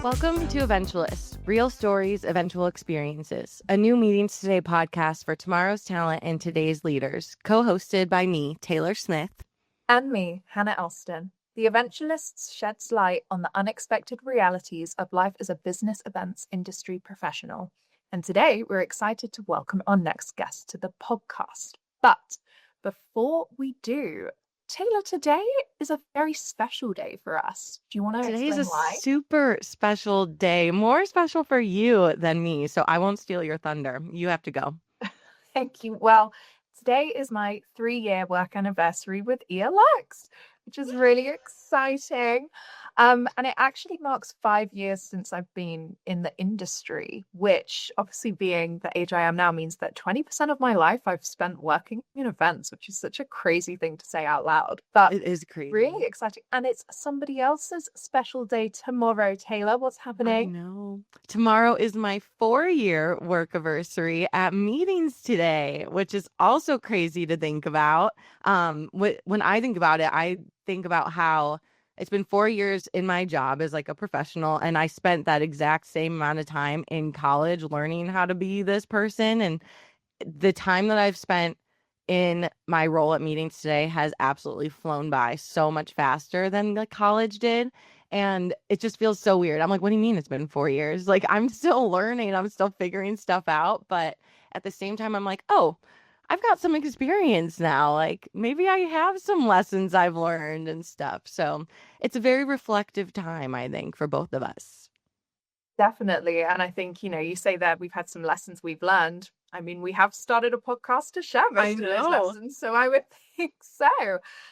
Welcome to Eventualists, real stories, eventual experiences, a new Meetings Today podcast for tomorrow's talent and today's leaders, co-hosted by me, Taylor Smith. And me, Hannah Elston. The Eventualists sheds light on the unexpected realities of life as a business events industry professional. And today we're excited to welcome our next guest to the podcast. But before we do, Taylor, today is a very special day for us. Do you want to Today explain is a why? super special day, more special for you than me, so I won't steal your thunder. You have to go. Thank you. Well, today is my 3-year work anniversary with ELX, which is really exciting. And it actually marks 5 years since I've been in the industry, which obviously being the age I am now means that 20% of my life I've spent working in events, which is such a crazy thing to say out loud. But It is crazy. really exciting. And it's somebody else's special day tomorrow. Taylor, what's I happening? know. Tomorrow is my 4-year work anniversary at Meetings Today, which is also crazy to think about. When I think about it, I think about how it's been 4 years in my job as like a professional, and I spent that exact same amount of time in college learning how to be this person. And the time that I've spent in my role at Meetings Today has absolutely flown by so much faster than the college did. And it just feels so weird. I'm like, what do you mean it's been 4 years? Like, I'm still learning, I'm still figuring stuff out. But at the same time, I'm like, oh, I've got some experience now. Like, maybe I have some lessons I've learned and stuff. So it's a very reflective time, I think, for both of us. Definitely. And I think, you say that we've had some lessons we've learned. I mean, we have started a podcast to share I most of those know. lessons, so I would think so.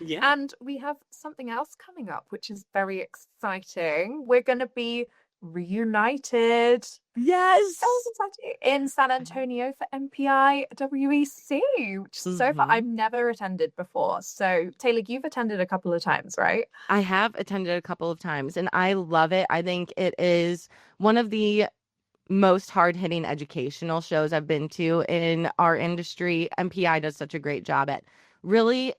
Yeah. And we have something else coming up, which is very exciting. We're going to be reunited. Yes. So exciting. In San Antonio for MPI WEC, which is so fun. I've never attended before. So, Taylor, you've attended a couple of times, right? I have attended a couple of times and I love it. I think it is one of the most hard-hitting educational shows I've been to in our industry. MPI does such a great job at really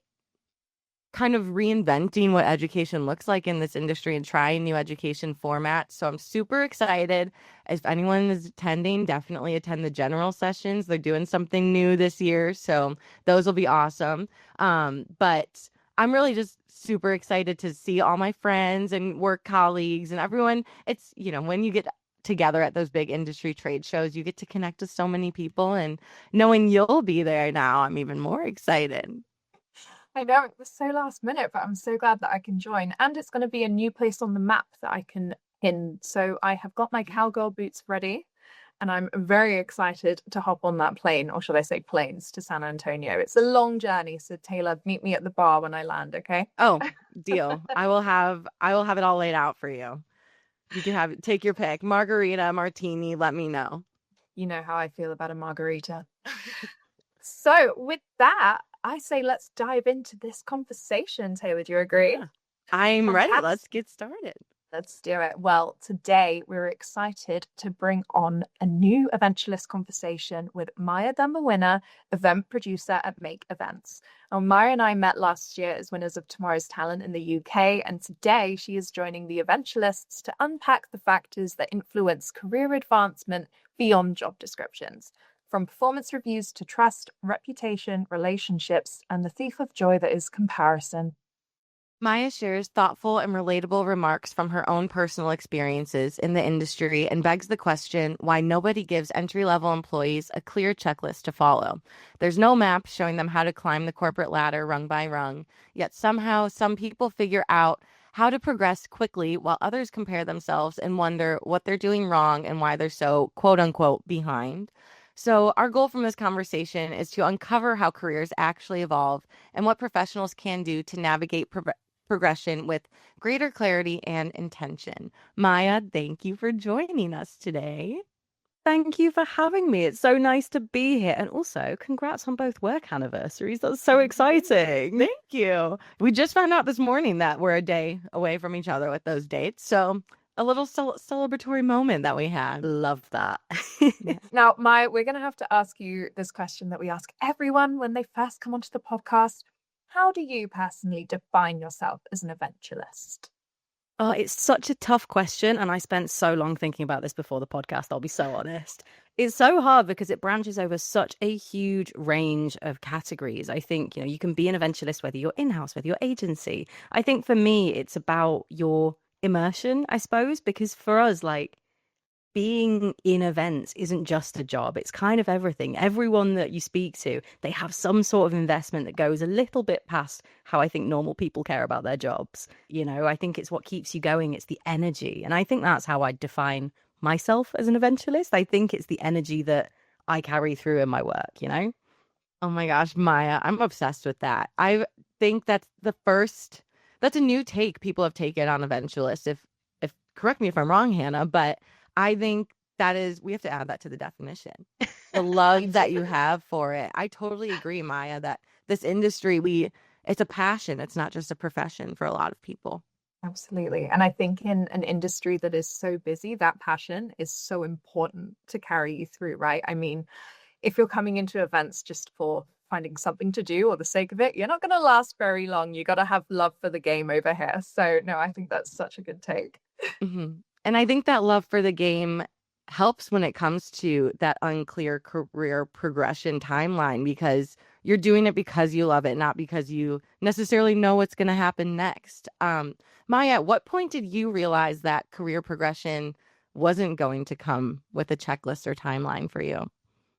kind of reinventing what education looks like in this industry and trying new education formats. So I'm super excited. If anyone is attending, definitely attend the general sessions. They're doing something new this year, so those will be awesome. But I'm really just super excited to see all my friends and work colleagues and everyone. It's, when you get together at those big industry trade shows, you get to connect with so many people, and knowing you'll be there now, I'm even more excited. I know it was so last minute, but I'm so glad that I can join. And it's going to be a new place on the map that I can pin. So I have got my cowgirl boots ready, and I'm very excited to hop on that plane, or should I say planes, to San Antonio. It's a long journey, so Taylor, meet me at the bar when I land, okay? Oh, deal. I will have it all laid out for you. You can take your pick. Margarita, martini, let me know. You know how I feel about a margarita. So with that, I say let's dive into this conversation. Taylor, do you agree? Yeah. I'm ready. Fantastic. Let's get started. Let's do it. Well, today we're excited to bring on a new Eventualist conversation with Maiya Dambawinna, event producer at Make Events. Now, Maiya and I met last year as winners of Tomorrow's Talent in the UK, and today she is joining the Eventualists to unpack the factors that influence career advancement beyond job descriptions. From performance reviews to trust, reputation, relationships, and the thief of joy that is comparison. Maiya shares thoughtful and relatable remarks from her own personal experiences in the industry and begs the question why nobody gives entry-level employees a clear checklist to follow. There's no map showing them how to climb the corporate ladder rung by rung, yet somehow some people figure out how to progress quickly while others compare themselves and wonder what they're doing wrong and why they're so quote-unquote behind. So our goal from this conversation is to uncover how careers actually evolve and what professionals can do to navigate progression with greater clarity and intention. Maiya, thank you for joining us today. Thank you for having me. It's so nice to be here. And also, congrats on both work anniversaries. That's so exciting. Thank you. We just found out this morning that we're a day away from each other with those dates. So a little celebratory moment that we had. Love that. Yeah. Now, Maiya, we're going to have to ask you this question that we ask everyone when they first come onto the podcast. How do you personally define yourself as an eventualist? Oh, it's such a tough question. And I spent so long thinking about this before the podcast, I'll be so honest. It's so hard because it branches over such a huge range of categories. I think, you can be an eventualist whether you're in-house, whether you're agency. I think for me, it's about your immersion, I suppose, because for us, like, being in events isn't just a job. It's kind of everything. Everyone that you speak to, they have some sort of investment that goes a little bit past how I think normal people care about their jobs. I think it's what keeps you going. It's the energy. And I think that's how I define myself as an eventualist. I think it's the energy that I carry through in my work. Oh my gosh, Maya, I'm obsessed with that. I think that's a new take people have taken on Eventualists. If correct me if I'm wrong, Hannah, but I think we have to add that to the definition. The love that you have for it. I totally agree, Maya, that this industry, it's a passion. It's not just a profession for a lot of people. Absolutely. And I think in an industry that is so busy, that passion is so important to carry you through, right? I mean, if you're coming into events just for finding something to do or the sake of it, you're not going to last very long. You got to have love for the game over here. So, no, I think that's such a good take. Hmm. And I think that love for the game helps when it comes to that unclear career progression timeline because you're doing it because you love it, not because you necessarily know what's going to happen next. Maya, at what point did you realize that career progression wasn't going to come with a checklist or timeline for you?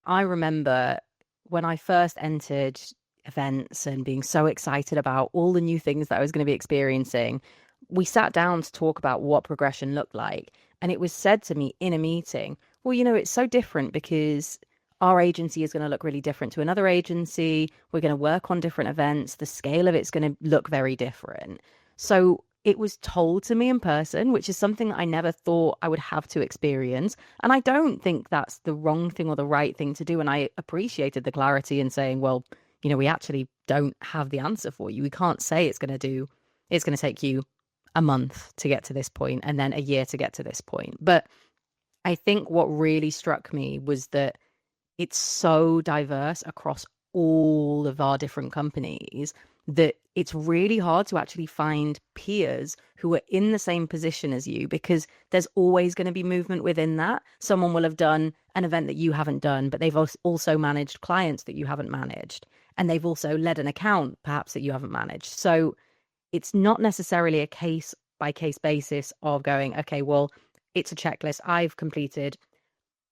I remember when I first entered events and being so excited about all the new things that I was going to be experiencing, we sat down to talk about what progression looked like. And it was said to me in a meeting, well, it's so different because our agency is going to look really different to another agency. We're going to work on different events. The scale of it's going to look very different. So it was told to me in person, which is something I never thought I would have to experience. And I don't think that's the wrong thing or the right thing to do. And I appreciated the clarity in saying, well, we actually don't have the answer for you. We can't say it's going to take you a month to get to this point and then a year to get to this point. But I think what really struck me was that it's so diverse across all of our different companies that it's really hard to actually find peers who are in the same position as you because there's always going to be movement within that. Someone will have done an event that you haven't done, but they've also managed clients that you haven't managed. And they've also led an account perhaps that you haven't managed. So it's not necessarily a case by case basis of going, okay, well, it's a checklist. I've completed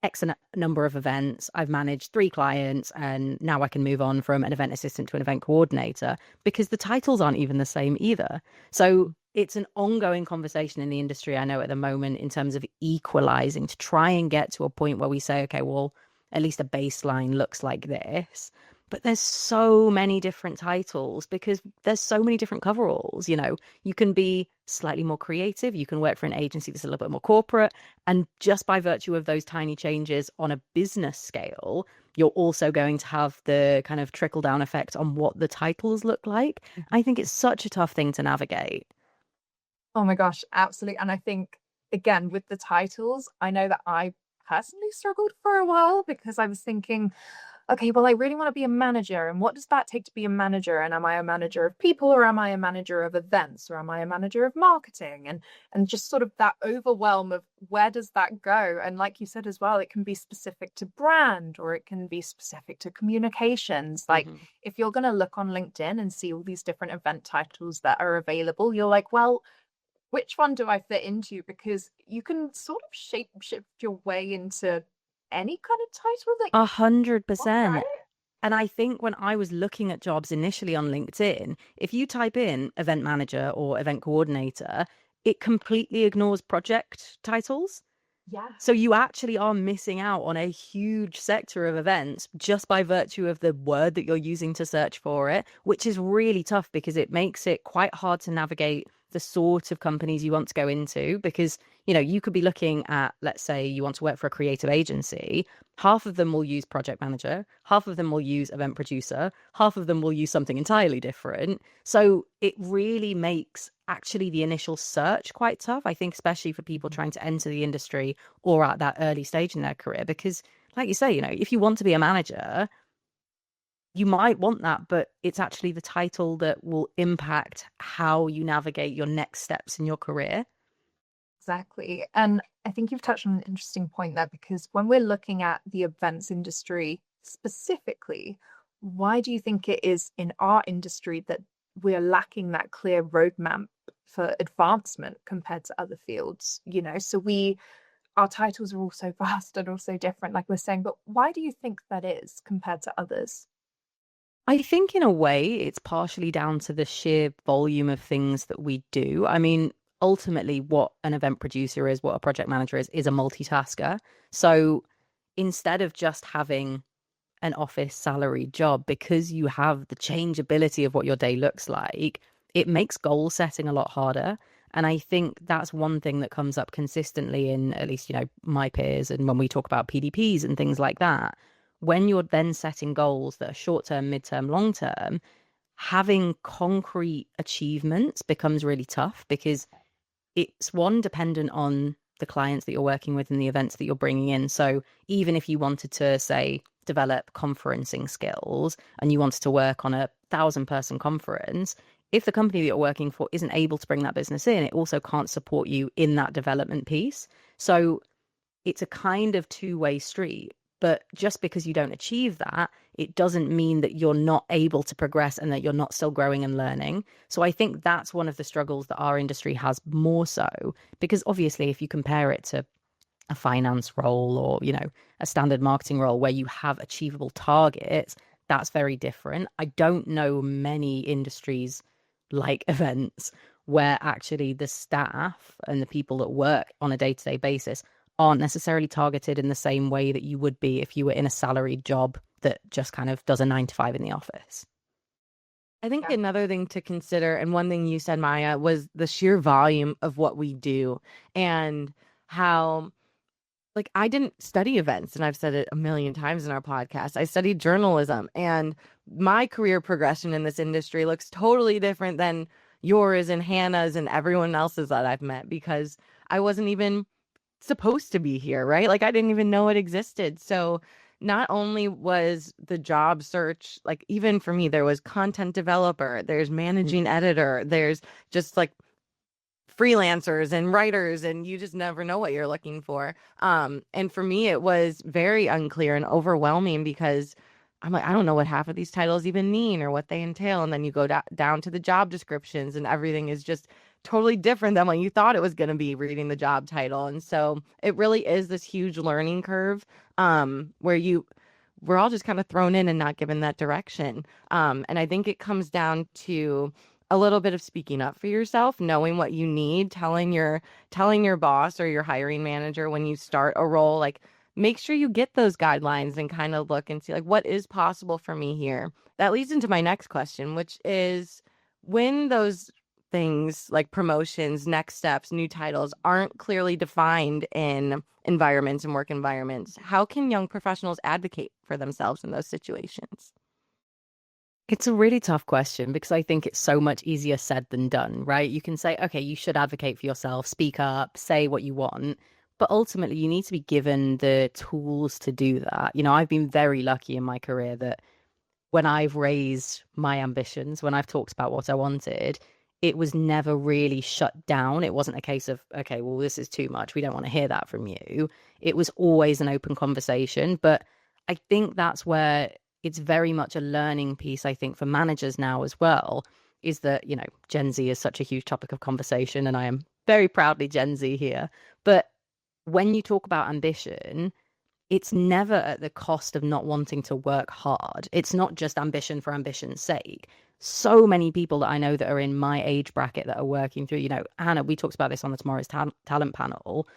X number of events. I've managed 3 clients and now I can move on from an event assistant to an event coordinator because the titles aren't even the same either. So it's an ongoing conversation in the industry, I know at the moment, in terms of equalizing to try and get to a point where we say, okay, well, at least a baseline looks like this. But there's so many different titles because there's so many different coveralls. You can be slightly more creative. You can work for an agency that's a little bit more corporate. And just by virtue of those tiny changes on a business scale, you're also going to have the kind of trickle down effect on what the titles look like. I think it's such a tough thing to navigate. Oh my gosh, absolutely. And I think, again, with the titles, I know that I personally struggled for a while because I was thinking, okay, well, I really want to be a manager. And what does that take to be a manager? And am I a manager of people or am I a manager of events or am I a manager of marketing? And just sort of that overwhelm of where does that go? And like you said as well, it can be specific to brand or it can be specific to communications. Like if you're going to look on LinkedIn and see all these different event titles that are available, you're like, well, which one do I fit into? Because you can sort of shape shift your way into any kind of title that you want, 100%. right? And I think when I was looking at jobs initially on LinkedIn, if you type in event manager or event coordinator, it completely ignores project titles. Yeah. So you actually are missing out on a huge sector of events just by virtue of the word that you're using to search for it, which is really tough because it makes it quite hard to navigate the sort of companies you want to go into because, you could be looking at, let's say you want to work for a creative agency. Half of them will use project manager, half of them will use event producer, half of them will use something entirely different. So it really makes actually the initial search quite tough, I think, especially for people trying to enter the industry or at that early stage in their career. Because like you say, if you want to be a manager, you might want that, but it's actually the title that will impact how you navigate your next steps in your career. Exactly. And I think you've touched on an interesting point there, because when we're looking at the events industry specifically, why do you think it is in our industry that we're lacking that clear roadmap for advancement compared to other fields? So our titles are all so vast and also different, like we're saying, but why do you think that is compared to others? I think in a way it's partially down to the sheer volume of things that we do. I mean, ultimately, what an event producer is, what a project manager is a multitasker. So instead of just having an office salary job, because you have the changeability of what your day looks like, it makes goal setting a lot harder. And I think that's one thing that comes up consistently in at least, my peers and when we talk about PDPs and things like that. When you're then setting goals that are short term, mid-term, long term, having concrete achievements becomes really tough because it's one dependent on the clients that you're working with and the events that you're bringing in. So even if you wanted to, say, develop conferencing skills and you wanted to work on 1,000-person conference, if the company that you're working for isn't able to bring that business in, it also can't support you in that development piece. So it's a kind of two-way street. But just because you don't achieve that, it doesn't mean that you're not able to progress and that you're not still growing and learning. So I think that's one of the struggles that our industry has more so, because obviously if you compare it to a finance role or, a standard marketing role where you have achievable targets, that's very different. I don't know many industries like events where actually the staff and the people that work on a day-to-day basis aren't necessarily targeted in the same way that you would be if you were in a salaried job that just kind of does a 9 to 5 in the office. I think Yeah. another thing to consider, and one thing you said, Maiya, was the sheer volume of what we do and how, like, I didn't study events, and I've said it a million times in our podcast. I studied journalism, and my career progression in this industry looks totally different than yours and Hannah's and everyone else's that I've met, because I wasn't even supposed to be here, right? Like, I didn't even know it existed. So not only was the job search, like, even for me, there was content developer, there's managing editor, there's just like freelancers and writers, and you just never know what you're looking for. And for me it was very unclear and overwhelming, because I'm like, I don't know what half of these titles even mean or what they entail. And then you go down to the job descriptions, and everything is just totally different than what you thought it was going to be reading the job title. And so it really is this huge learning curve, where we're all just kind of thrown in and not given that direction. And I think it comes down to a little bit of speaking up for yourself, knowing what you need, telling your boss or your hiring manager when you start a role, like, make sure you get those guidelines and kind of look and see, like, what is possible for me here. That leads into my next question, which is, when those things like promotions, next steps, new titles aren't clearly defined in environments and work environments, how can young professionals advocate for themselves in those situations? It's a really tough question because I think it's so much easier said than done, right? You can say, okay, you should advocate for yourself, speak up, say what you want. But ultimately, you need to be given the tools to do that. I've been very lucky in my career that when I've raised my ambitions, when I've talked about what I wanted, it was never really shut down. It wasn't a case of, okay, well, this is too much. We don't want to hear that from you. It was always an open conversation. But I think that's where it's very much a learning piece, I think, for managers now as well, is that, Gen Z is such a huge topic of conversation, and I am very proudly Gen Z here. But when you talk about ambition, it's never at the cost of not wanting to work hard. It's not just ambition for ambition's sake. So many people that I know that are in my age bracket that are working through, Hannah, we talked about this on the Tomorrow's Talent panel.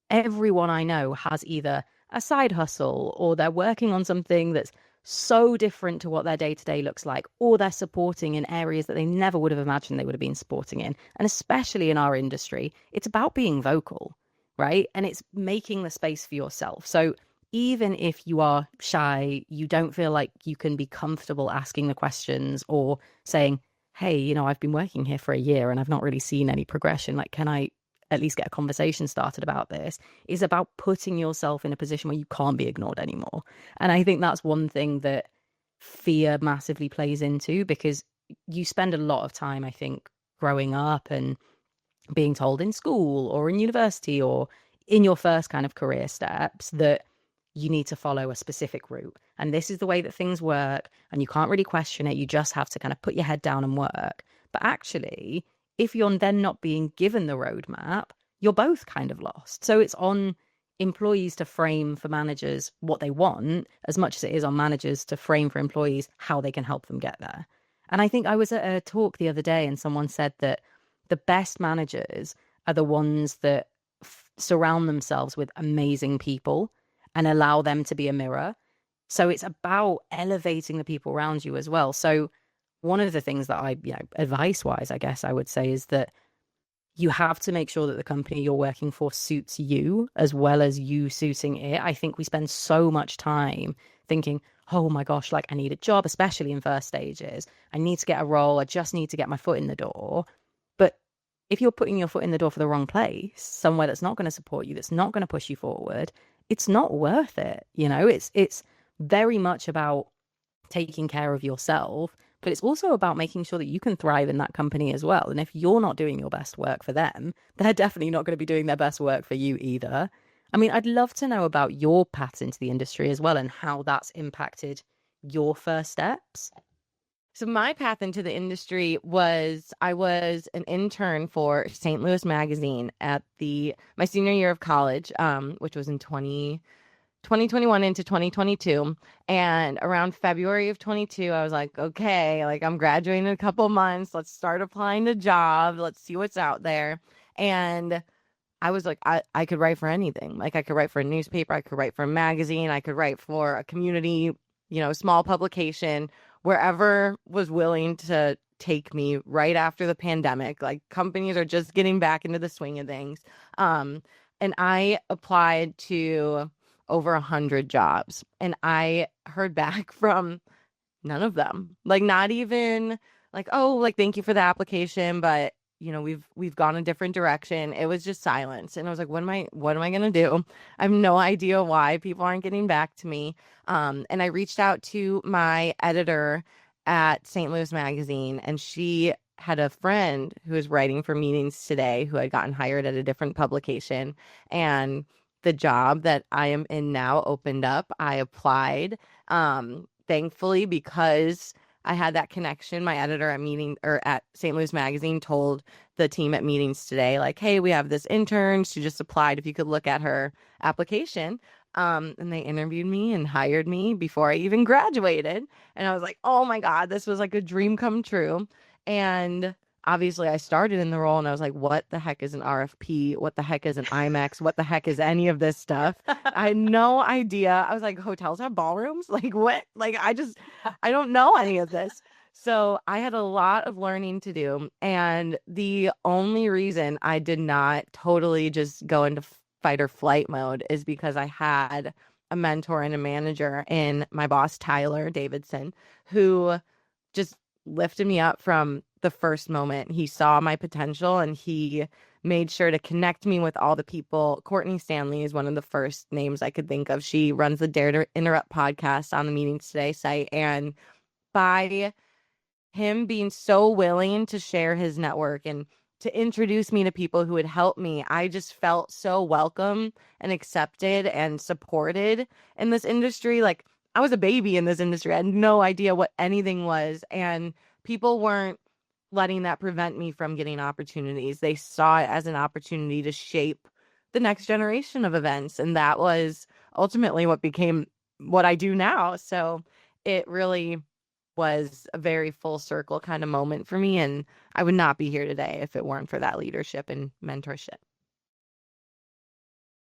Everyone I know has either a side hustle, or they're working on something that's so different to what their day-to-day looks like, or they're supporting in areas that they never would have imagined they would have been supporting in. And especially in our industry, it's about being vocal, right? And it's making the space for yourself. So even if you are shy, you don't feel like you can be comfortable asking the questions or saying, hey, I've been working here for a year and I've not really seen any progression. Like, can I at least get a conversation started about this? Is about putting yourself in a position where you can't be ignored anymore. And I think that's one thing that fear massively plays into, because you spend a lot of time, I think, growing up and being told in school or in university or in your first kind of career steps that you need to follow a specific route. And this is the way that things work. And you can't really question it. You just have to kind of put your head down and work. But actually, if you're then not being given the roadmap, you're both kind of lost. So it's on employees to frame for managers what they want as much as it is on managers to frame for employees how they can help them get there. And I think I was at a talk the other day and someone said that the best managers are the ones that surround themselves with amazing people and allow them to be a mirror. So it's about elevating the people around you as well. So one of the things that I, advice wise, I guess I would say is that you have to make sure that the company you're working for suits you as well as you suiting it. I think we spend so much time thinking, oh my gosh, like I need a job, especially in first stages. I need to get a role. I just need to get my foot in the door. But if you're putting your foot in the door for the wrong place, somewhere that's not going to support you, that's not going to push you forward, it's not worth it. It's very much about taking care of yourself, but it's also about making sure that you can thrive in that company as well. And if you're not doing your best work for them, they're definitely not going to be doing their best work for you either. I mean, I'd love to know about your path into the industry as well and how that's impacted your first steps. So my path into the industry was I was an intern for St. Louis Magazine at my senior year of college, which was in 2021 into 2022. And around February of 22, I was like, okay, like I'm graduating in a couple months. Let's start applying to jobs. Let's see what's out there. And I was like, I could write for anything. Like I could write for a newspaper. I could write for a magazine. I could write for a community, small publication, wherever was willing to take me right after the pandemic. Like companies are just getting back into the swing of things. And I applied to over 100 jobs and I heard back from none of them. Like not even like, oh, like thank you for the application, but we've gone a different direction. It was just silence. And I was like, what am I gonna do? I have no idea why people aren't getting back to me. And I reached out to my editor at St. Louis Magazine, and she had a friend who was writing for Meetings Today who had gotten hired at a different publication. And the job that I am in now opened up. I applied. Thankfully, because I had that connection, my editor at St. Louis Magazine told the team at Meetings Today, like, hey, we have this intern. She just applied. If you could look at her application. And they interviewed me and hired me before I even graduated. And I was like, oh my God, this was like a dream come true. And obviously I started in the role and I was like, what the heck is an RFP? What the heck is an IMAX? What the heck is any of this stuff? I had no idea. I was like, hotels have ballrooms? Like what? Like I don't know any of this. So I had a lot of learning to do. And the only reason I did not totally just go into fight or flight mode is because I had a mentor and a manager in my boss, Tyler Davidson, who just lifted me up from the first moment. He saw my potential and he made sure to connect me with all the people. Courtney Stanley is one of the first names I could think of. She runs the Dare to Interrupt podcast on the Meetings Today site. And by him being so willing to share his network and to introduce me to people who would help me, I just felt so welcome and accepted and supported in this industry. Like I was a baby in this industry. I had no idea what anything was. And people weren't letting that prevent me from getting opportunities. They saw it as an opportunity to shape the next generation of events. And that was ultimately what became what I do now. So it really was a very full circle kind of moment for me. And I would not be here today if it weren't for that leadership and mentorship.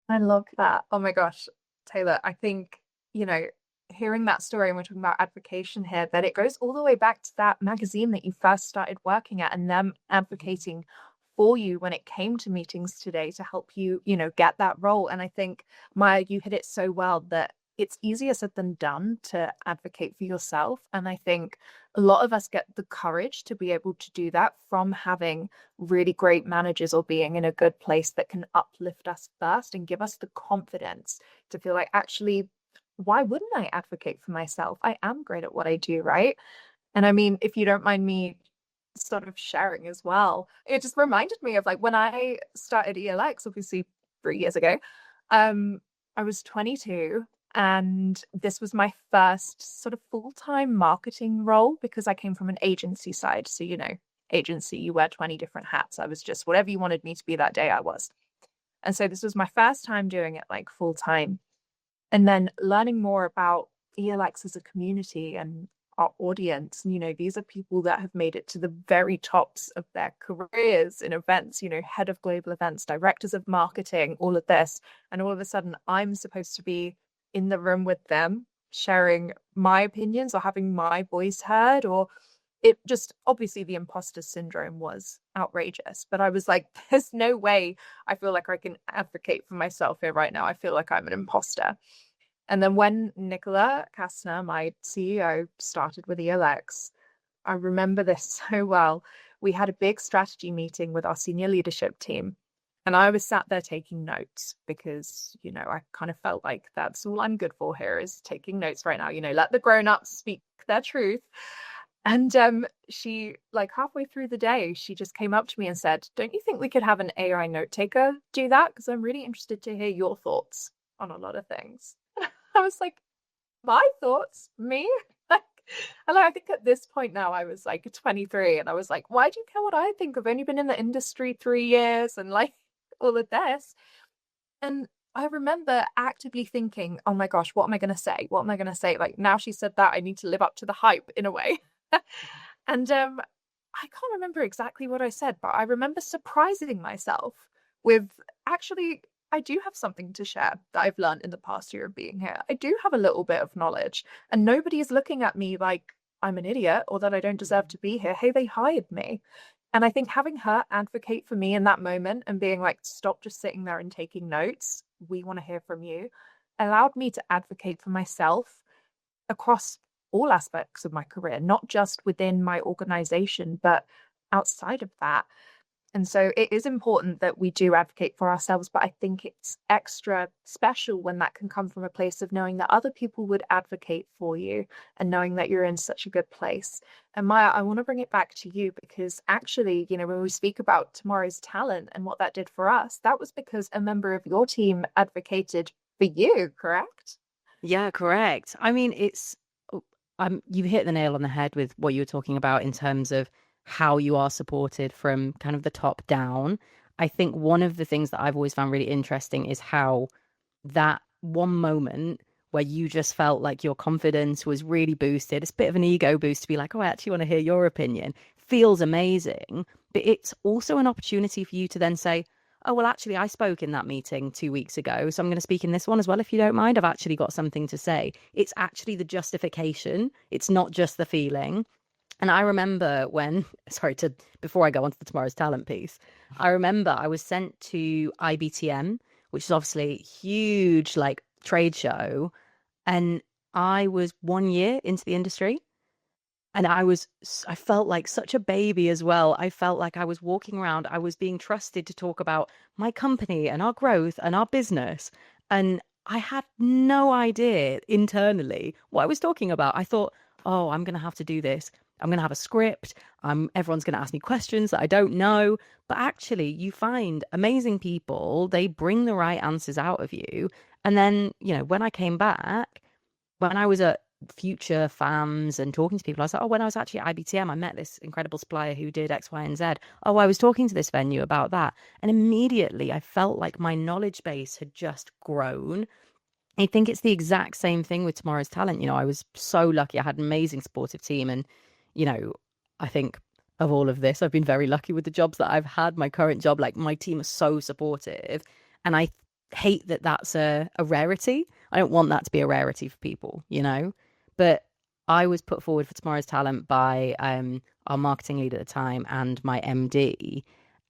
I love that. Oh my gosh, Taylor, I think, hearing that story, and we're talking about advocation here, that it goes all the way back to that magazine that you first started working at and them advocating for you when it came to Meetings Today to help you, get that role. And I think, Maiya, you hit it so well that it's easier said than done to advocate for yourself. And I think a lot of us get the courage to be able to do that from having really great managers or being in a good place that can uplift us first and give us the confidence to feel like, actually, why wouldn't I advocate for myself? I am great at what I do, right? And I mean, if you don't mind me sort of sharing as well. It just reminded me of like when I started ELX, obviously 3 years ago. Um, I was 22 and this was my first sort of full-time marketing role because I came from an agency side. So, agency, you wear 20 different hats. I was just whatever you wanted me to be that day, I was. And so this was my first time doing it like full time. And then learning more about ELX as a community and our audience. These are people that have made it to the very tops of their careers in events, head of global events, directors of marketing, all of this. And all of a sudden, I'm supposed to be in the room with them, sharing my opinions or having my voice heard, or it just obviously the imposter syndrome was outrageous. But I was like, there's no way I feel like I can advocate for myself here right now. I feel like I'm an imposter. And then when Nicola Kastner, my CEO, started with ELX, I remember this so well. We had a big strategy meeting with our senior leadership team. And I was sat there taking notes because, I kind of felt like that's all I'm good for here is taking notes right now. Let the grown-ups speak their truth. And she, like halfway through the day, she just came up to me and said, "Don't you think we could have an AI note taker do that? Because I'm really interested to hear your thoughts on a lot of things." I was like, my thoughts? Me? And I think at this point now I was like 23 and I was like, why do you care what I think? I've only been in the industry 3 years and like all of this. And I remember actively thinking, oh my gosh, what am I going to say? What am I going to say? Like now she said that I need to live up to the hype in a way. And I can't remember exactly what I said, but I remember surprising myself with actually, I do have something to share that I've learned in the past year of being here. I do have a little bit of knowledge, and nobody is looking at me like I'm an idiot or that I don't deserve to be here. Hey, they hired me. And I think having her advocate for me in that moment and being like, stop just sitting there and taking notes, we want to hear from you, allowed me to advocate for myself across all aspects of my career, not just within my organization, but outside of that. And so it is important that we do advocate for ourselves, but I think it's extra special when that can come from a place of knowing that other people would advocate for you and knowing that you're in such a good place. And Maiya, I want to bring it back to you because actually, when we speak about tomorrow's talent and what that did for us, that was because a member of your team advocated for you, correct? Yeah, correct. I mean, you hit the nail on the head with what you were talking about in terms of how you are supported from kind of the top down. I think one of the things that I've always found really interesting is how that one moment where you just felt like your confidence was really boosted, it's a bit of an ego boost to be like, oh, I actually want to hear your opinion, feels amazing. But it's also an opportunity for you to then say, oh, well, actually, I spoke in that meeting 2 weeks ago, so I'm going to speak in this one as well, if you don't mind. I've actually got something to say. It's actually the justification. It's not just the feeling. And I remember when, sorry, before I go on to the tomorrow's talent piece, I remember I was sent to IBTM, which is obviously a huge like trade show. And I was 1 year into the industry. And I felt like such a baby as well. I felt like I was walking around, I was being trusted to talk about my company and our growth and our business. And I had no idea internally what I was talking about. I thought, oh, I'm going to have to do this. I'm going to have a script. Everyone's going to ask me questions that I don't know. But actually, you find amazing people. They bring the right answers out of you. And then, when I came back, when I was at future FAMs and talking to people, I was like, oh, when I was actually at IBTM, I met this incredible supplier who did X, Y, and Z. Oh, I was talking to this venue about that. And immediately I felt like my knowledge base had just grown. I think it's the exact same thing with tomorrow's talent. I was so lucky. I had an amazing supportive team. And, I think of all of this, I've been very lucky with the jobs that I've had. My current job, like my team is so supportive. And I hate that that's a rarity. I don't want that to be a rarity for people. But I was put forward for tomorrow's talent by our marketing lead at the time and my MD.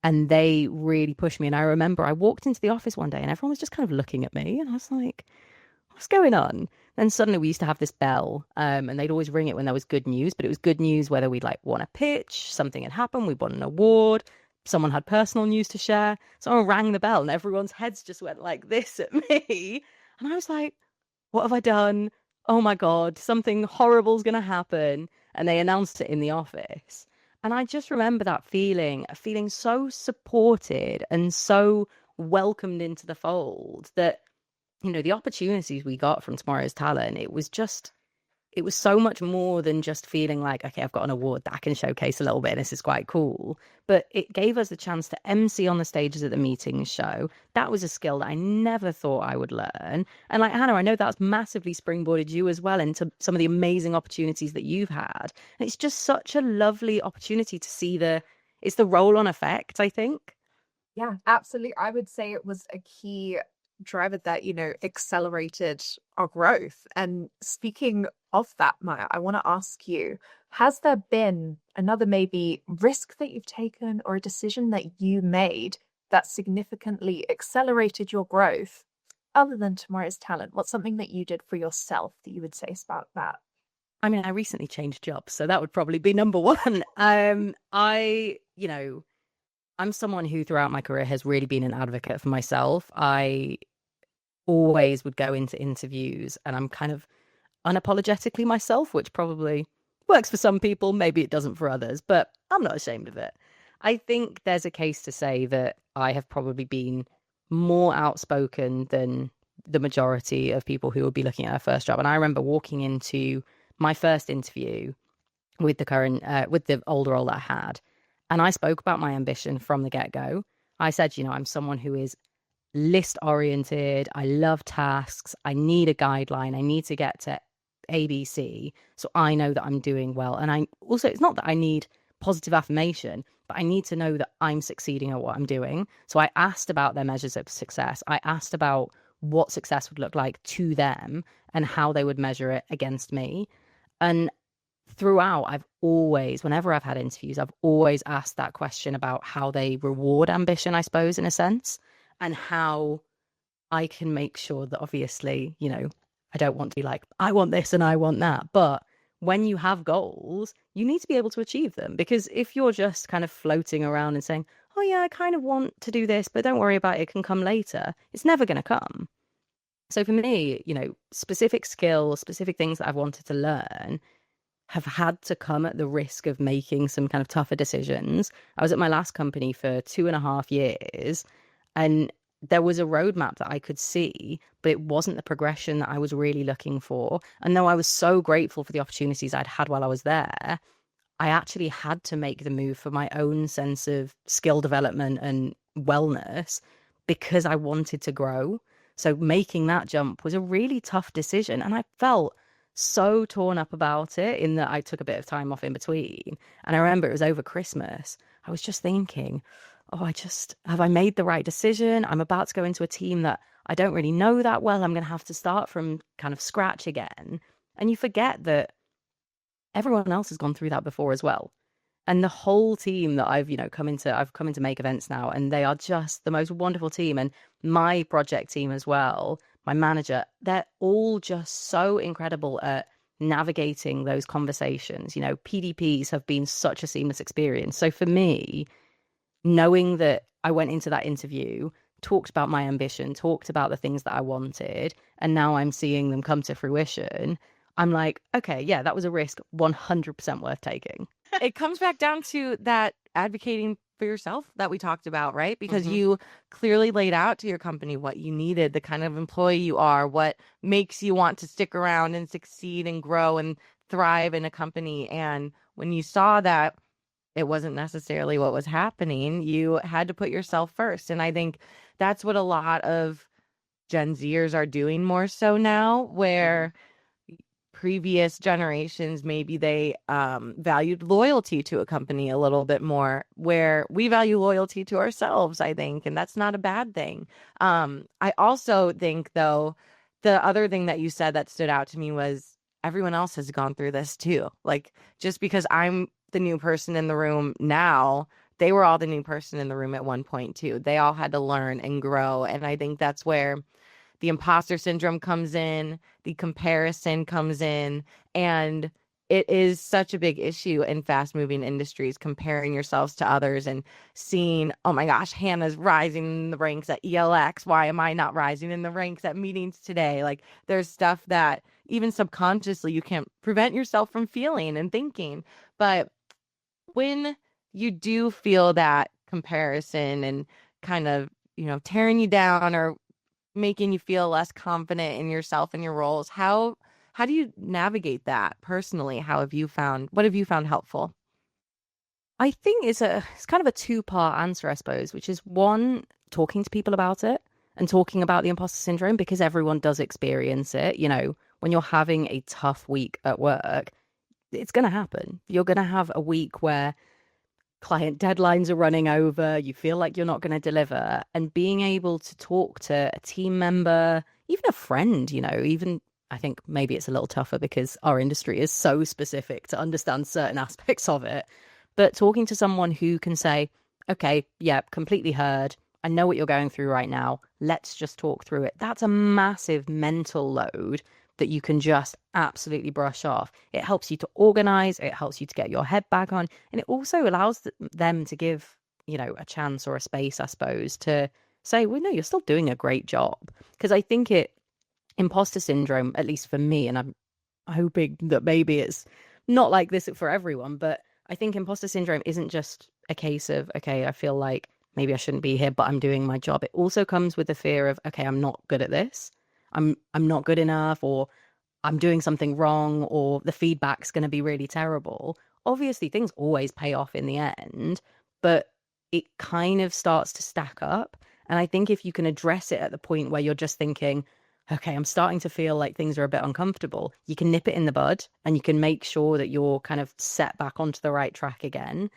And they really pushed me. And I remember I walked into the office one day and everyone was just kind of looking at me. And I was like, what's going on? Then suddenly we used to have this bell, and they'd always ring it when there was good news, but it was good news whether we'd like won a pitch, something had happened, we won an award, someone had personal news to share. Someone rang the bell and everyone's heads just went like this at me. And I was like, what have I done? Oh my God, something horrible's going to happen. And they announced it in the office. And I just remember that feeling so supported and so welcomed into the fold that, the opportunities we got from Tomorrow's Talent, it was so much more than just feeling like, okay, I've got an award that I can showcase a little bit. This is quite cool. But it gave us the chance to MC on the stages at the meetings show. That was a skill that I never thought I would learn. And like Hannah, I know that's massively springboarded you as well into some of the amazing opportunities that you've had. And it's just such a lovely opportunity to see it's the roll-on effect, I think. Yeah, absolutely. I would say it was a key driver that, accelerated our growth. And speaking of that, Maiya, I want to ask you, has there been another maybe risk that you've taken or a decision that you made that significantly accelerated your growth other than Tomorrow's Talent? What's something that you did for yourself that you would say about that? I mean, I recently changed jobs, so that would probably be number one. I'm someone who throughout my career has really been an advocate for myself. I always would go into interviews and I'm kind of unapologetically myself, which probably works for some people, maybe it doesn't for others, but I'm not ashamed of it. I think there's a case to say that I have probably been more outspoken than the majority of people who would be looking at a first job. And I remember walking into my first interview with with the older role that I had. And I spoke about my ambition from the get-go. I said, I'm someone who is list oriented. I love tasks. I need a guideline. I need to get to ABC. So I know that I'm doing well. And I also, it's not that I need positive affirmation, but I need to know that I'm succeeding at what I'm doing. So I asked about their measures of success. I asked about what success would look like to them and how they would measure it against me. And throughout, whenever I've had interviews, I've always asked that question about how they reward ambition, I suppose, in a sense, and how I can make sure that obviously, I don't want to be like, I want this and I want that. But when you have goals, you need to be able to achieve them. Because if you're just kind of floating around and saying, oh, yeah, I kind of want to do this, but don't worry about it, it can come later, it's never going to come. So for me, specific skills, specific things that I've wanted to learn have had to come at the risk of making some kind of tougher decisions. I was at my last company for 2.5 years, and there was a roadmap that I could see, but it wasn't the progression that I was really looking for. And though I was so grateful for the opportunities I'd had while I was there, I actually had to make the move for my own sense of skill development and wellness because I wanted to grow. So making that jump was a really tough decision. And I felt so torn up about it in that I took a bit of time off in between. And I remember it was over Christmas. I was just thinking, oh, have I made the right decision? I'm about to go into a team that I don't really know that well. I'm going to have to start from kind of scratch again. And you forget that everyone else has gone through that before as well. And the whole team that I've come into Make Events now, and they are just the most wonderful team. And my project team as well, my manager, they're all just so incredible at navigating those conversations. PDPs have been such a seamless experience. So for me, knowing that I went into that interview, talked about my ambition, talked about the things that I wanted, and now I'm seeing them come to fruition, I'm like, okay, yeah, that was a risk 100% worth taking. It comes back down to that advocating for yourself that we talked about, right? Because you clearly laid out to your company what you needed, the kind of employee you are, what makes you want to stick around and succeed and grow and thrive in a company. And when you saw that it wasn't necessarily what was happening, you had to put yourself first. And I think that's what a lot of Gen Zers are doing more so now, where previous generations, maybe they valued loyalty to a company a little bit more, where we value loyalty to ourselves, I think, and that's not a bad thing. I also think, though, the other thing that you said that stood out to me was everyone else has gone through this too. Like, just because I'm the new person in the room now, they were all the new person in the room at one point too. They all had to learn and grow. And I think that's where the imposter syndrome comes in, the comparison comes in, and it is such a big issue in fast moving industries, comparing yourselves to others and seeing, oh my gosh, Hannah's rising in the ranks at ELX. Why am I not rising in the ranks at meetings today? Like, there's stuff that even subconsciously you can't prevent yourself from feeling and thinking. But when you do feel that comparison and kind of, tearing you down or making you feel less confident in yourself and your roles, how do you navigate that personally? What have you found helpful? I think it's kind of a two-part answer, I suppose, which is one, talking to people about it and talking about the imposter syndrome, because everyone does experience it. When you're having a tough week at work, it's going to happen. You're going to have a week where client deadlines are running over, you feel like you're not going to deliver, and being able to talk to a team member, even a friend, even I think maybe it's a little tougher because our industry is so specific to understand certain aspects of it. But talking to someone who can say, okay, yeah, completely heard. I know what you're going through right now. Let's just talk through it. That's a massive mental load that you can just absolutely brush off. It helps you to organize, it helps you to get your head back on, and it also allows them to give, a chance or a space, I suppose, to say, well, no, you're still doing a great job. Because I think imposter syndrome, at least for me, and I'm hoping that maybe it's not like this for everyone, but I think imposter syndrome isn't just a case of, okay, I feel like maybe I shouldn't be here, but I'm doing my job. It also comes with the fear of, okay, I'm not good at this. I'm not good enough, or I'm doing something wrong, or the feedback's going to be really terrible. Obviously, things always pay off in the end, but it kind of starts to stack up. And I think if you can address it at the point where you're just thinking, okay, I'm starting to feel like things are a bit uncomfortable, you can nip it in the bud and you can make sure that you're kind of set back onto the right track again.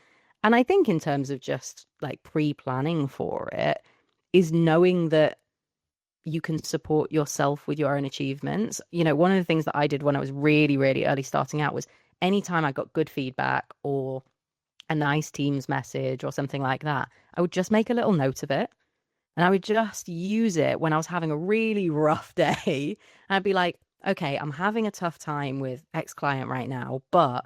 And I think in terms of just like pre-planning for it, is knowing that you can support yourself with your own achievements. One of the things that I did when I was really, really early starting out was anytime I got good feedback or a nice Teams message or something like that, I would just make a little note of it. And I would just use it when I was having a really rough day. And I'd be like, okay, I'm having a tough time with X client right now, but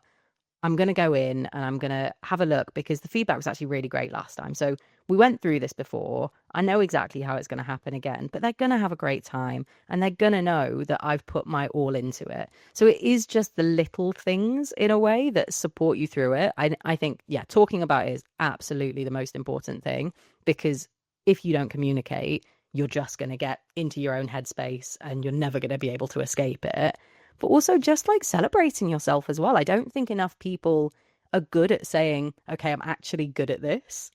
I'm going to go in and I'm going to have a look because the feedback was actually really great last time. So we went through this before. I know exactly how it's going to happen again, but they're going to have a great time and they're going to know that I've put my all into it. So it is just the little things in a way that support you through it. I think, yeah, talking about it is absolutely the most important thing, because if you don't communicate, you're just going to get into your own headspace and you're never going to be able to escape it. But also just like celebrating yourself as well. I don't think enough people are good at saying, okay, I'm actually good at this.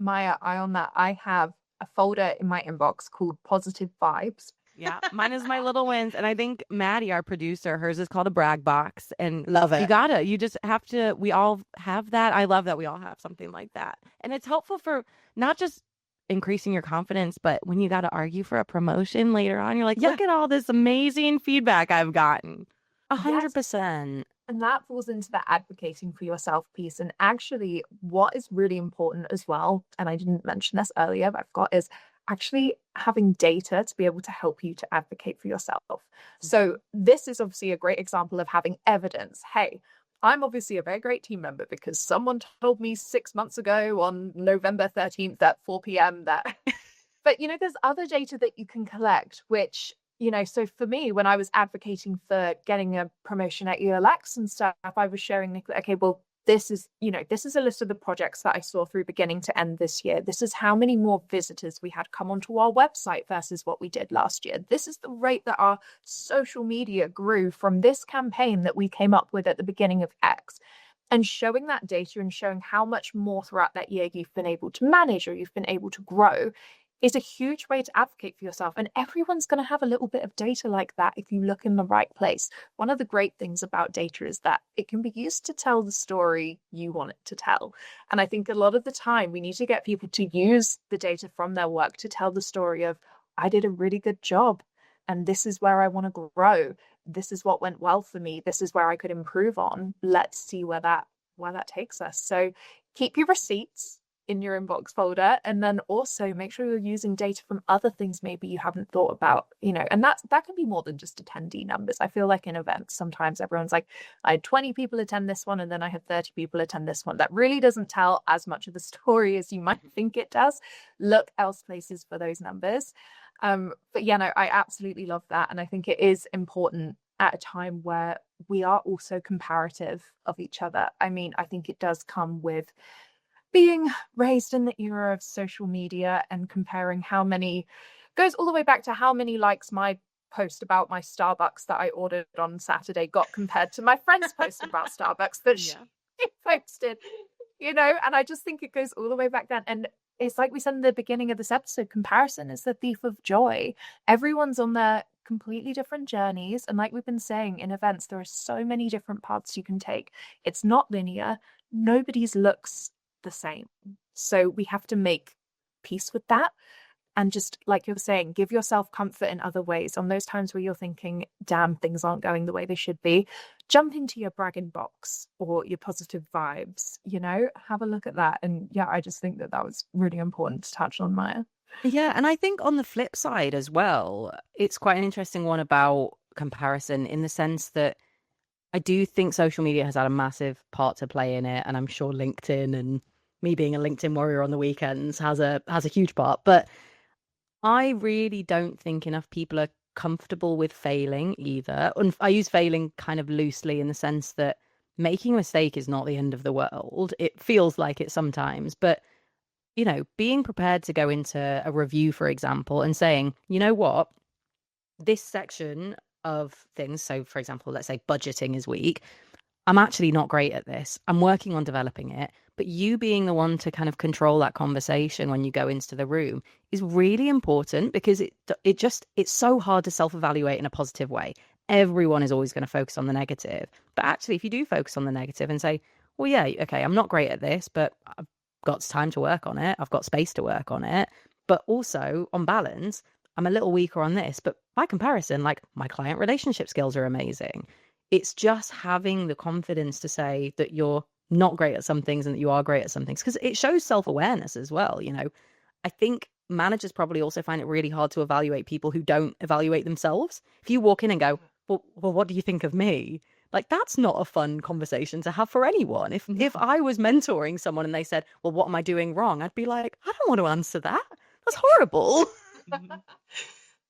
Maiya, I have a folder in my inbox called Positive Vibes. Yeah, mine is my little wins. And I think Maddie, our producer, hers is called a brag box. And Love it. you just have to, we all have that. I love that we all have something like that. And it's helpful for not just increasing your confidence, but when you got to argue for a promotion later on, you're like, Yeah. look at all this amazing feedback I've gotten. 100%. And that falls into the advocating for yourself piece. And actually, what is really important as well, and I didn't mention this earlier, but I've got, is actually having data to be able to help you to advocate for yourself. So this is obviously a great example of having evidence. Hey, I'm obviously a very great team member because someone told me 6 months ago on November 13th at 4 p.m. that. But, there's other data that you can collect, which, so for me, when I was advocating for getting a promotion at ELX and stuff, I was sharing, okay, well, this is a list of the projects that I saw through beginning to end this year. This is how many more visitors we had come onto our website versus what we did last year. This is the rate that our social media grew from this campaign that we came up with at the beginning of X. And showing that data and showing how much more throughout that year you've been able to manage or you've been able to grow is a huge way to advocate for yourself. And everyone's going to have a little bit of data like that if you look in the right place. One of the great things about data is that it can be used to tell the story you want it to tell. And I think a lot of the time we need to get people to use the data from their work to tell the story of, I did a really good job and this is where I want to grow. This is what went well for me. This is where I could improve on. Let's see where that takes us. So keep your receipts in your inbox folder, and then also make sure you're using data from other things maybe you haven't thought about, and that can be more than just attendee numbers. I feel like in events sometimes everyone's like, I had 20 people attend this one and then I had 30 people attend this one. That really doesn't tell as much of the story as you might think it does. Look else places for those numbers. But yeah, no, I absolutely love that, and I think it is important at a time where we are also comparative of each other. I mean, I think it does come with being raised in the era of social media and comparing how many goes all the way back to how many likes my post about my Starbucks that I ordered on Saturday got compared to my friend's post about Starbucks that she posted, and I just think it goes all the way back then. And it's like we said in the beginning of this episode, comparison is the thief of joy. Everyone's on their completely different journeys. And like we've been saying in events, there are so many different paths you can take. It's not linear. Nobody's looks the same. So we have to make peace with that. And just like you're saying, give yourself comfort in other ways. On those times where you're thinking, damn, things aren't going the way they should be, jump into your bragging box or your positive vibes, have a look at that. And yeah, I just think that was really important to touch on, Maiya. Yeah, and I think on the flip side as well, it's quite an interesting one about comparison in the sense that I do think social media has had a massive part to play in it, and I'm sure LinkedIn and me being a LinkedIn warrior on the weekends has a huge part. But I really don't think enough people are comfortable with failing either. And I use failing kind of loosely in the sense that making a mistake is not the end of the world. It feels like it sometimes, but being prepared to go into a review, for example, and saying, you know what, this section of things, so for example, let's say budgeting is weak, I'm actually not great at this. I'm working on developing it. But you being the one to kind of control that conversation when you go into the room is really important, because it's so hard to self-evaluate in a positive way. Everyone is always going to focus on the negative. But actually, if you do focus on the negative and say, well, yeah, okay, I'm not great at this, but I've got time to work on it. I've got space to work on it. But also, on balance, I'm a little weaker on this. But by comparison, like, my client relationship skills are amazing. It's just having the confidence to say that you're not great at some things and that you are great at some things, because it shows self-awareness as well. I think managers probably also find it really hard to evaluate people who don't evaluate themselves. If you walk in and go, well, what do you think of me? Like, that's not a fun conversation to have for anyone. If I was mentoring someone and they said, well, what am I doing wrong? I'd be like, I don't want to answer that. That's horrible.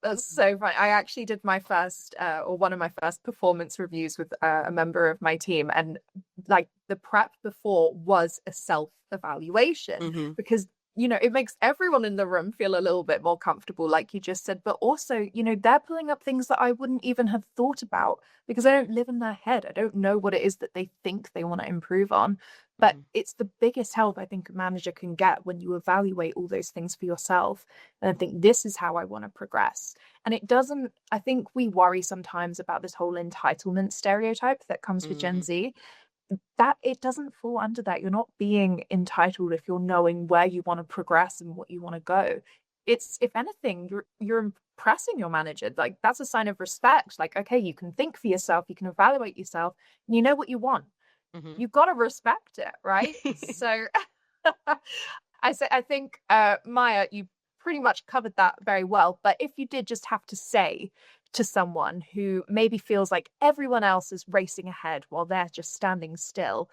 That's so funny. I actually did my first or one of my first performance reviews with a member of my team, and like the prep before was a self-evaluation, because it makes everyone in the room feel a little bit more comfortable, like you just said, but also they're pulling up things that I wouldn't even have thought about, because I don't live in their head. I don't know what it is that they think they want to improve on. But it's the biggest help I think a manager can get when you evaluate all those things for yourself and think, this is how I want to progress. And it doesn't, I think we worry sometimes about this whole entitlement stereotype that comes with Gen Z, that it doesn't fall under that. You're not being entitled if you're knowing where you want to progress and what you want to go. It's, if anything, you're impressing your manager. Like, that's a sign of respect. Like, okay, you can think for yourself, you can evaluate yourself, and you know what you want. You've got to respect it, right? So I think, Maiya, you pretty much covered that very well. But if you did just have to say to someone who maybe feels like everyone else is racing ahead while they're just standing still,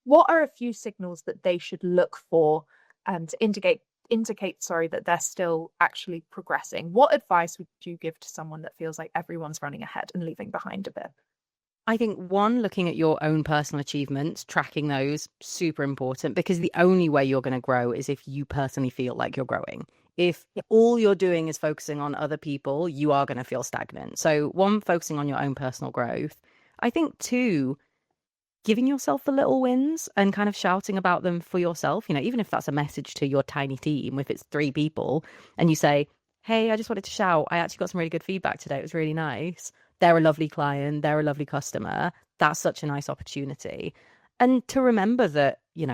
what are a few signals that they should look for and indicate that they're still actually progressing? What advice would you give to someone that feels like everyone's running ahead and leaving behind a bit? I think one, looking at your own personal achievements, tracking those, super important, because the only way you're going to grow is if you personally feel like you're growing. If all you're doing is focusing on other people, you are going to feel stagnant. So one, focusing on your own personal growth. I think two, giving yourself the little wins and kind of shouting about them for yourself, even if that's a message to your tiny team, if it's 3 people and you say, hey, I just wanted to shout, I actually got some really good feedback today. It was really nice. They're a lovely client. They're a lovely customer. That's such a nice opportunity. And to remember that, you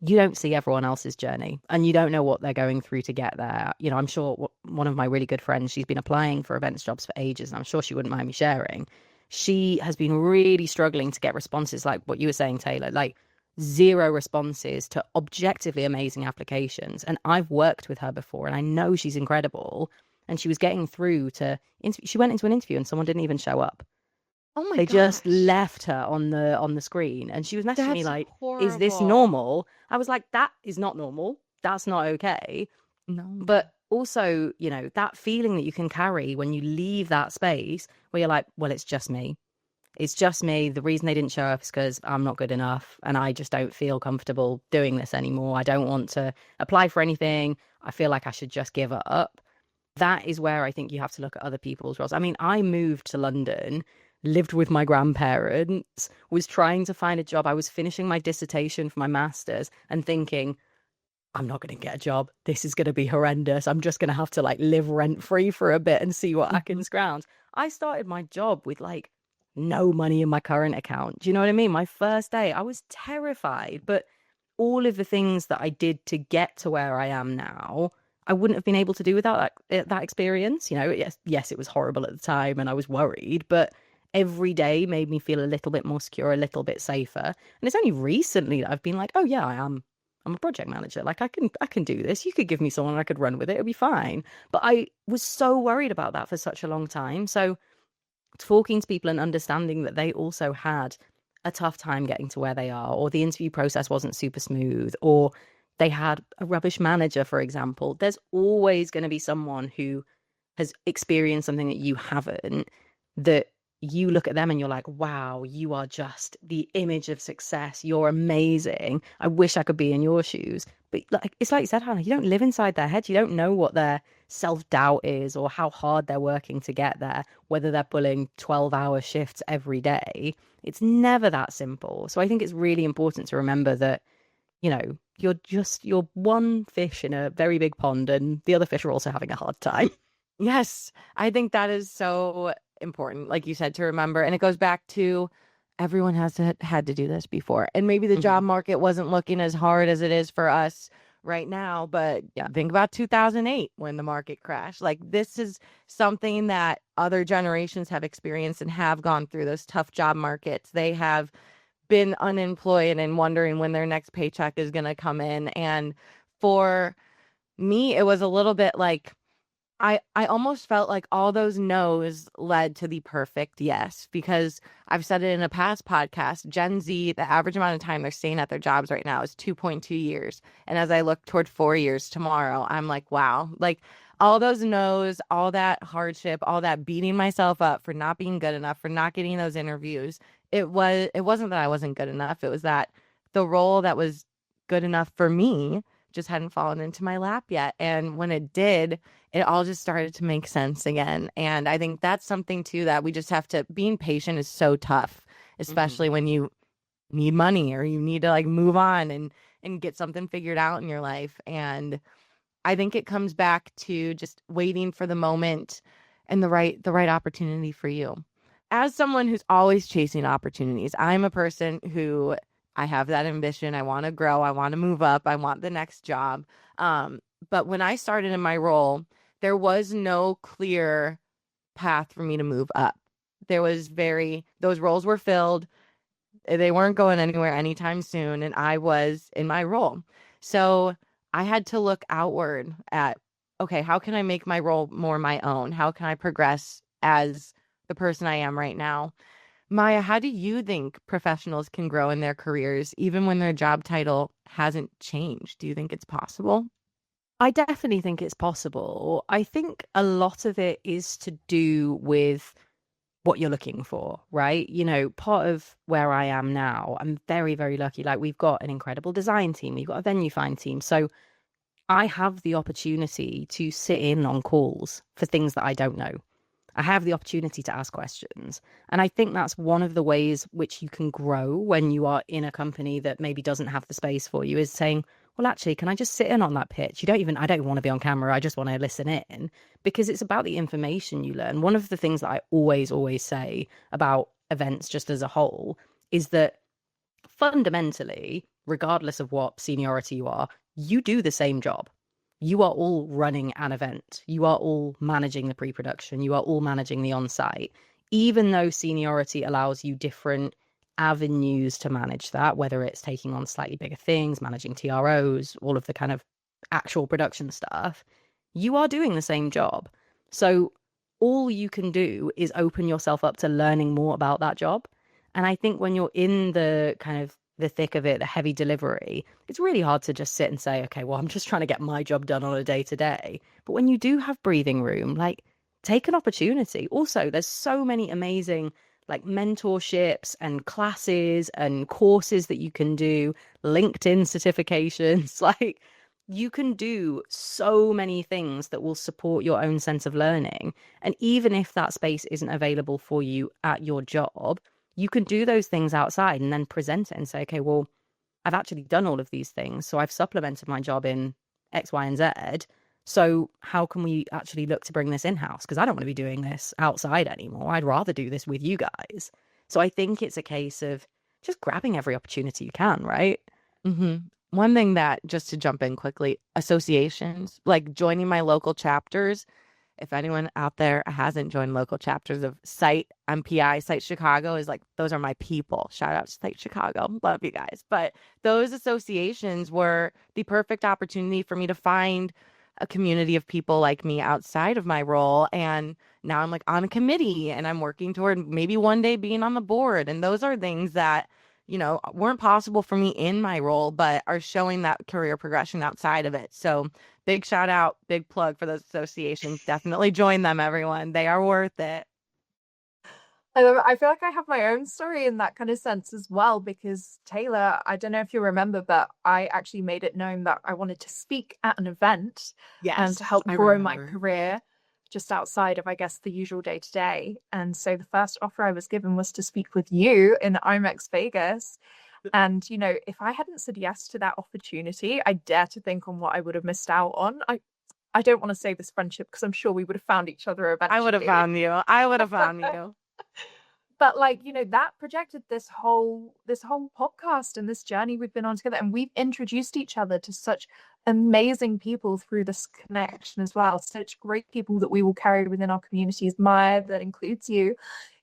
don't see everyone else's journey and you don't know what they're going through to get there. I'm sure one of my really good friends, she's been applying for events jobs for ages, and I'm sure she wouldn't mind me sharing. She has been really struggling to get responses like what you were saying, Taylor, like 0 responses to objectively amazing applications. And I've worked with her before and I know she's incredible. And she was getting through to she went into an interview and someone didn't even show up. Oh my They gosh. just left her on the screen, and she was messaging me like, is this normal? I was like, that is not normal. That's not okay. No. But also, that feeling that you can carry when you leave that space where you're like, well, it's just me. It's just me. The reason they didn't show up is because I'm not good enough and I just don't feel comfortable doing this anymore. I don't want to apply for anything. I feel like I should just give it up. That is where I think you have to look at other people's roles. I mean, I moved to London, lived with my grandparents, was trying to find a job. I was finishing my dissertation for my master's and thinking, I'm not going to get a job. This is going to be horrendous. I'm just going to have to like live rent free for a bit and see what I can scrounge. I started my job with like no money in my current account. Do you know what I mean? My first day, I was terrified, but all of the things that I did to get to where I am now, I wouldn't have been able to do without that experience. You know, yes, it was horrible at the time and I was worried, but every day made me feel a little bit more secure, a little bit safer. And it's only recently that I've been like, oh yeah, I'm a project manager. Like I can do this. You could give me someone, I could run with it. It'll be fine. But I was so worried about that for such a long time. So talking to people and understanding that they also had a tough time getting to where they are, or the interview process wasn't super smooth, or they had a rubbish manager, for example. There's always going to be someone who has experienced something that you haven't, that you look at them and you're like, wow, you are just the image of success. You're amazing. I wish I could be in your shoes. But like it's like you said, Hannah, you don't live inside their head. You don't know what their self-doubt is or how hard they're working to get there, whether they're pulling 12-hour shifts every day. It's never that simple. So I think it's really important to remember that, you know, you're one fish in a very big pond and the other fish are also having a hard time. Yes, I think that is so important, like you said, to remember. And it goes back to everyone had to do this before. And maybe the job market wasn't looking as hard as it is for us right now. But yeah, think about 2008 when the market crashed. Like this is something that other generations have experienced and have gone through those tough job markets. They have been unemployed and wondering when their next paycheck is going to come in. And for me, it was a little bit like, I almost felt like all those no's led to the perfect yes, because I've said it in a past podcast, Gen Z, the average amount of time they're staying at their jobs right now is 2.2 years. And as I look toward 4 years tomorrow, I'm like, wow, like all those no's, all that hardship, all that beating myself up for not being good enough, for not getting those interviews. It wasn't that I wasn't good enough. It was that the role that was good enough for me just hadn't fallen into my lap yet. And when it did, it all just started to make sense again. And I think that's something too that we just have to, being patient is so tough, especially when you need money or you need to like move on and get something figured out in your life. And I think it comes back to just waiting for the moment and the right opportunity for you. As someone who's always chasing opportunities, I'm a person who I have that ambition. I want to grow. I want to move up. I want the next job. But when I started in my role, there was no clear path for me to move up. Those roles were filled. They weren't going anywhere anytime soon. And I was in my role. So I had to look outward at, okay, how can I make my role more my own? How can I progress as the person I am right now? Maiya, how do you think professionals can grow in their careers even when their job title hasn't changed? Do you think it's possible? I definitely think it's possible. I think a lot of it is to do with what you're looking for, right? You know, part of where I am now, I'm very, very lucky. Like we've got an incredible design team, we've got a venue find team. So I have the opportunity to sit in on calls for things that I don't know. I have the opportunity to ask questions. And I think that's one of the ways which you can grow when you are in a company that maybe doesn't have the space for you, is saying, well, actually, can I just sit in on that pitch? I don't want to be on camera. I just want to listen in, because it's about the information you learn. One of the things that I always say about events just as a whole is that fundamentally, regardless of what seniority you are, you do the same job. You are all running an event. You are all managing the pre-production. You are all managing the on-site. Even though seniority allows you different avenues to manage that, whether it's taking on slightly bigger things, managing TROs, all of the kind of actual production stuff, you are doing the same job. So all you can do is open yourself up to learning more about that job. And I think when you're in the kind of the thick of it, the heavy delivery, it's really hard to just sit and say, okay, well, I'm just trying to get my job done on a day to day. But when you do have breathing room, like take an opportunity. Also, there's so many amazing like mentorships and classes and courses that you can do, LinkedIn certifications. Like you can do so many things that will support your own sense of learning. And even if that space isn't available for you at your job, you can do those things outside and then present it and say, okay, well, I've actually done all of these things. So I've supplemented my job in X, Y, and Z. So how can we actually look to bring this in-house? Because I don't want to be doing this outside anymore. I'd rather do this with you guys. So I think it's a case of just grabbing every opportunity you can, right? Hmm. One thing that, just to jump in quickly, associations, like joining my local chapters. If anyone out there hasn't joined local chapters of Site, MPI, Site Chicago, is like, those are my people. Shout out to Site Chicago. Love you guys. But those associations were the perfect opportunity for me to find a community of people like me outside of my role. And now I'm like on a committee and I'm working toward maybe one day being on the board. And those are things that, weren't possible for me in my role, but are showing that career progression outside of it. So big shout out, big plug for those associations. Definitely join them, everyone. They are worth it. I feel like I have my own story in that kind of sense as well, because Taylor, I don't know if you remember, but I actually made it known that I wanted to speak at an event and Yes, to help I grow my remember. career just outside of, I guess, the usual day to day. And so the first offer I was given was to speak with you in IMEX Vegas. And, if I hadn't said yes to that opportunity, I dare to think on what I would have missed out on. I don't want to say this friendship because I'm sure we would have found each other I would have eventually. found you. I would have found you. But like, that projected this whole podcast and this journey we've been on together, and we've introduced each other to such amazing people through this connection as well, such great people that we will carry within our communities. Maiya, that includes you.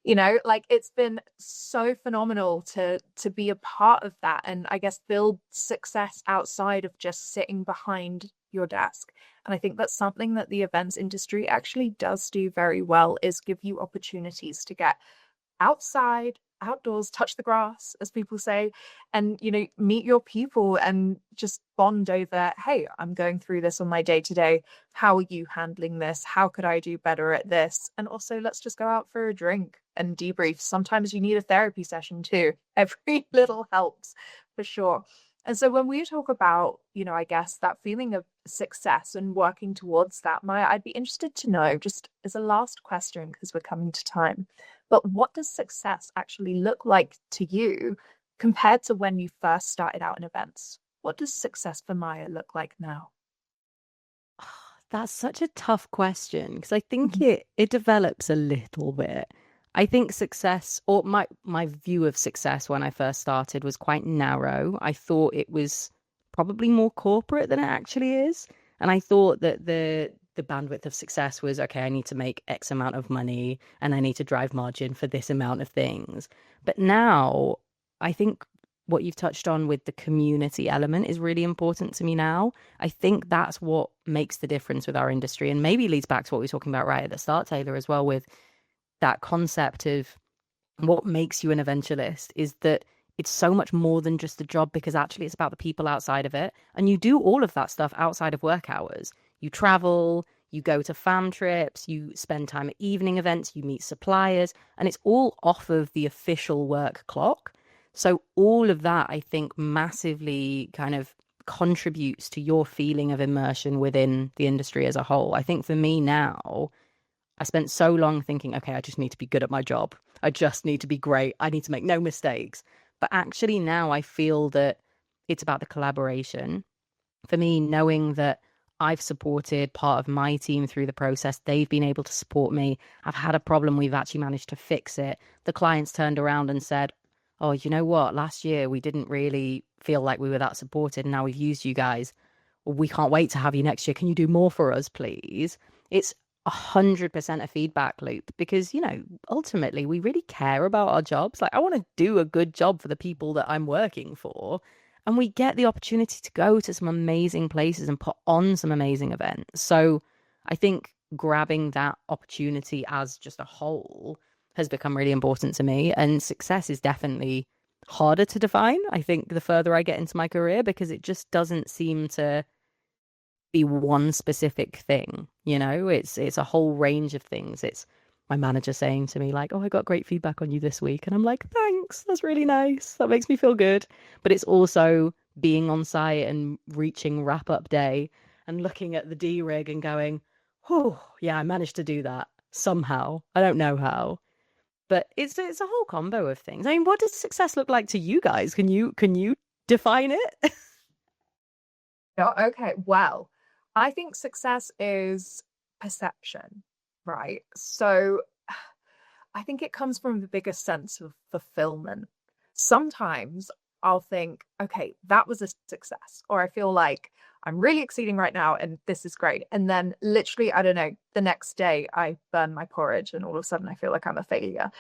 Like it's been so phenomenal to be a part of that, and I guess build success outside of just sitting behind your desk. And I think that's something that the events industry actually does do very well, is give you opportunities to get outside, outdoors, touch the grass, as people say, and meet your people and just bond over, hey, I'm going through this on my day to day. How are you handling this? How could I do better at this? And also, let's just go out for a drink and debrief. Sometimes you need a therapy session too. Every little helps for sure. And so when we talk about, I guess that feeling of success and working towards that, Maiya, I'd be interested to know, just as a last question, because we're coming to time, but what does success actually look like to you compared to when you first started out in events? What does success for Maiya look like now? That's such a tough question because I think it develops a little bit. I think success, or my view of success when I first started, was quite narrow. I thought it was probably more corporate than it actually is. And I thought that the bandwidth of success was, okay, I need to make X amount of money and I need to drive margin for this amount of things. But now I think what you've touched on with the community element is really important to me now. I think that's what makes the difference with our industry, and maybe leads back to what we were talking about right at the start, Taylor, as well, with that concept of what makes you an eventualist is that it's so much more than just a job, because actually it's about the people outside of it. And you do all of that stuff outside of work hours. You travel, you go to fam trips, you spend time at evening events, you meet suppliers, and it's all off of the official work clock. So all of that, I think, massively kind of contributes to your feeling of immersion within the industry as a whole. I think for me now, I spent so long thinking, okay, I just need to be good at my job. I just need to be great. I need to make no mistakes. But actually now I feel that it's about the collaboration. For me, knowing that I've supported part of my team through the process, they've been able to support me. I've had a problem, we've actually managed to fix it. The clients turned around and said, oh, you know what? Last year we didn't really feel like we were that supported. And now we've used you guys. We can't wait to have you next year. Can you do more for us, please? It's 100% a feedback loop, because ultimately we really care about our jobs. Like, I want to do a good job for the people that I'm working for, and we get the opportunity to go to some amazing places and put on some amazing events. So I think grabbing that opportunity as just a whole has become really important to me, and success is definitely harder to define, I think, the further I get into my career, because it just doesn't seem to be one specific thing. It's a whole range of things. It's my manager saying to me like, oh, I got great feedback on you this week. And I'm like, thanks, that's really nice. That makes me feel good. But it's also being on site and reaching wrap up day and looking at the D rig and going, oh, yeah, I managed to do that somehow. I don't know how. But it's a whole combo of things. I mean, what does success look like to you guys? Can you define it? Oh, okay, well, I think success is perception, right? So I think it comes from the biggest sense of fulfillment. Sometimes I'll think, okay, that was a success, or I feel like I'm really exceeding right now and this is great. And then literally, I don't know, the next day I burn my porridge and all of a sudden I feel like I'm a failure.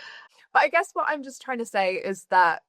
But I guess what I'm just trying to say is that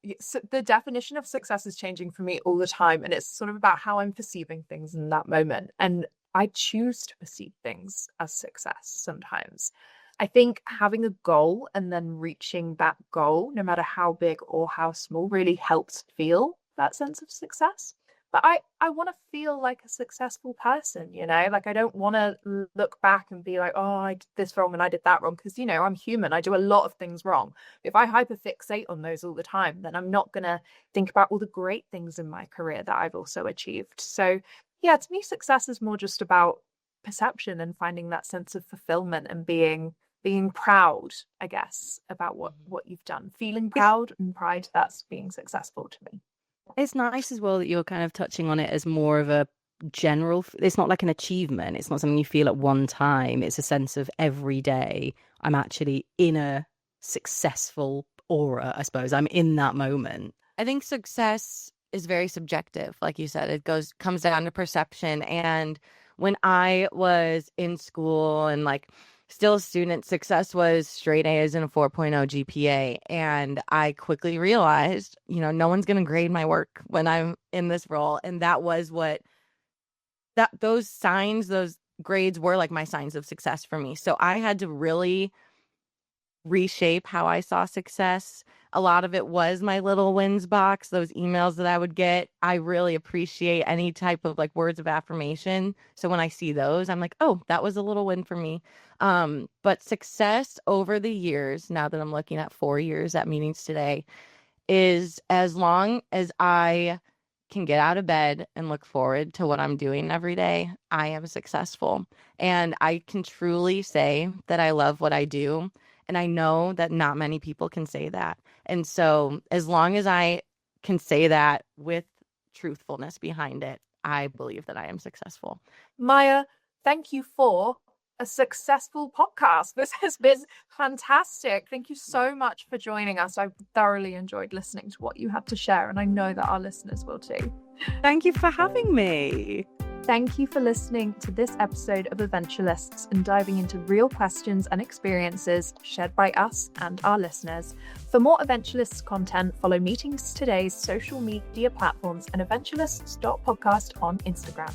the definition of success is changing for me all the time. And it's sort of about how I'm perceiving things in that moment. And I choose to perceive things as success sometimes. I think having a goal and then reaching that goal, no matter how big or how small, really helps feel that sense of success. But I want to feel like a successful person, you know, like I don't want to look back and be like, oh, I did this wrong and I did that wrong. Because, you know, I'm human. I do a lot of things wrong. If I hyperfixate on those all the time, then I'm not going to think about all the great things in my career that I've also achieved. So, yeah, to me, success is more just about perception and finding that sense of fulfillment and being proud, I guess, about what you've done. Feeling proud and pride, that's being successful to me. It's nice as well that you're kind of touching on it as more of a general, it's not like an achievement. It's not something you feel at one time. It's a sense of every day I'm actually in a successful aura, I suppose. I'm in that moment. I think success is very subjective. Like you said, comes down to perception. And when I was in school and like still a student, success was straight A's and a 4.0 GPA. And I quickly realized, you know, no one's going to grade my work when I'm in this role. And that was those grades were like my signs of success for me. So I had to really reshape how I saw success. A lot of it was my little wins box, those emails that I would get. I really appreciate any type of like words of affirmation. So when I see those, I'm like, oh, that was a little win for me. But success over the years, now that I'm looking at 4 years at meetings today, is as long as I can get out of bed and look forward to what I'm doing every day, I am successful. And I can truly say that I love what I do. And I know that not many people can say that. And so as long as I can say that with truthfulness behind it, I believe that I am successful. Maiya, thank you for a successful podcast. This has been fantastic. Thank you so much for joining us. I thoroughly enjoyed listening to what you had to share, and I know that our listeners will too. Thank you for having me. Thank you for listening to this episode of Eventualists and diving into real questions and experiences shared by us and our listeners. For more Eventualists content, follow Meetings Today's social media platforms and eventualists.podcast on Instagram.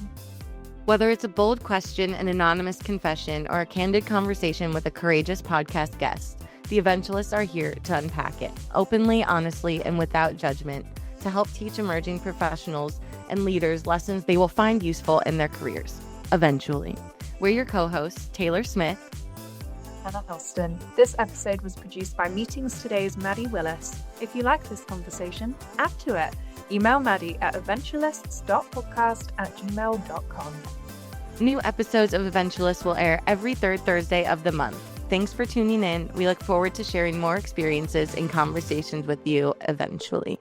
Whether it's a bold question, an anonymous confession, or a candid conversation with a courageous podcast guest, the Eventualists are here to unpack it, openly, honestly, and without judgment, to help teach emerging professionals and leaders lessons they will find useful in their careers, eventually. We're your co-hosts, Taylor Smith and Elston. This episode was produced by Meetings Today's Maddie Willis. If you like this conversation, add to it. Email Maddie at eventualists.podcast@gmail.com. New episodes of Eventualists will air every third Thursday of the month. Thanks for tuning in. We look forward to sharing more experiences and conversations with you eventually.